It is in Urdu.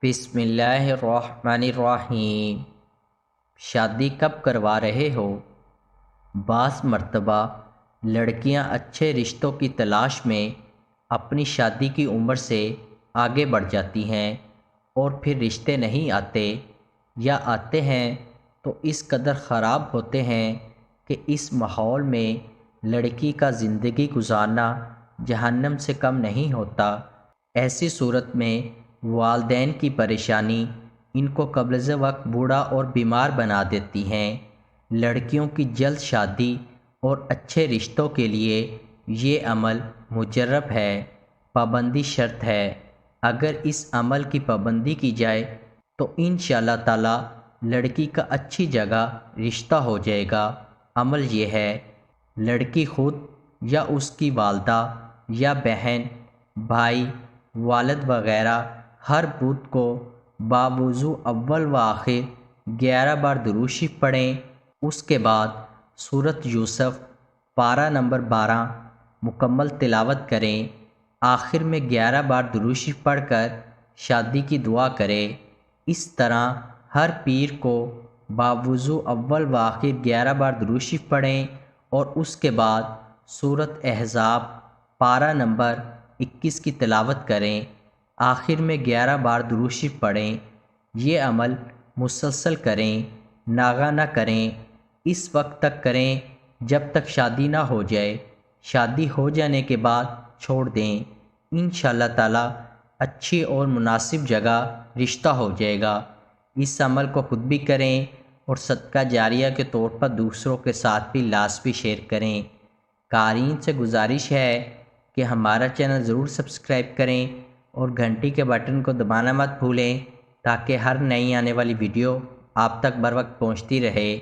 بسم اللہ الرحمن الرحیم۔ شادی کب کروا رہے ہو؟ بعض مرتبہ لڑکیاں اچھے رشتوں کی تلاش میں اپنی شادی کی عمر سے آگے بڑھ جاتی ہیں اور پھر رشتے نہیں آتے، یا آتے ہیں تو اس قدر خراب ہوتے ہیں کہ اس ماحول میں لڑکی کا زندگی گزارنا جہنم سے کم نہیں ہوتا۔ ایسی صورت میں والدین کی پریشانی ان کو قبل از وقت بوڑھا اور بیمار بنا دیتی ہیں۔ لڑکیوں کی جلد شادی اور اچھے رشتوں کے لیے یہ عمل مجرب ہے، پابندی شرط ہے۔ اگر اس عمل کی پابندی کی جائے تو انشاءاللہ تعالی لڑکی کا اچھی جگہ رشتہ ہو جائے گا۔ عمل یہ ہے، لڑکی خود یا اس کی والدہ یا بہن، بھائی، والد وغیرہ ہر بدھ کو باوضو اول و آخر 11 بار درود شریف پڑھیں۔ اس کے بعد سورۃ یوسف پارہ نمبر 12 مکمل تلاوت کریں۔ آخر میں 11 بار درود شریف پڑھ کر شادی کی دعا کریں۔ اس طرح ہر پیر کو باوضو اول و آخر 11 بار درود شریف پڑھیں اور اس کے بعد سورۃ احزاب پارہ نمبر 21 کی تلاوت کریں۔ آخر میں 11 بار درود شریف پڑھیں۔ یہ عمل مسلسل کریں، ناغہ نہ کریں۔ اس وقت تک کریں جب تک شادی نہ ہو جائے۔ شادی ہو جانے کے بعد چھوڑ دیں، انشاءاللہ تعالی اچھی اور مناسب جگہ رشتہ ہو جائے گا۔ اس عمل کو خود بھی کریں اور صدقہ جاریہ کے طور پر دوسروں کے ساتھ بھی لازمی شیئر کریں۔ قارئین سے گزارش ہے کہ ہمارا چینل ضرور سبسکرائب کریں اور گھنٹی کے بٹن کو دبانا مت بھولیں تاکہ ہر نئی آنے والی ویڈیو آپ تک بر وقت پہنچتی رہے۔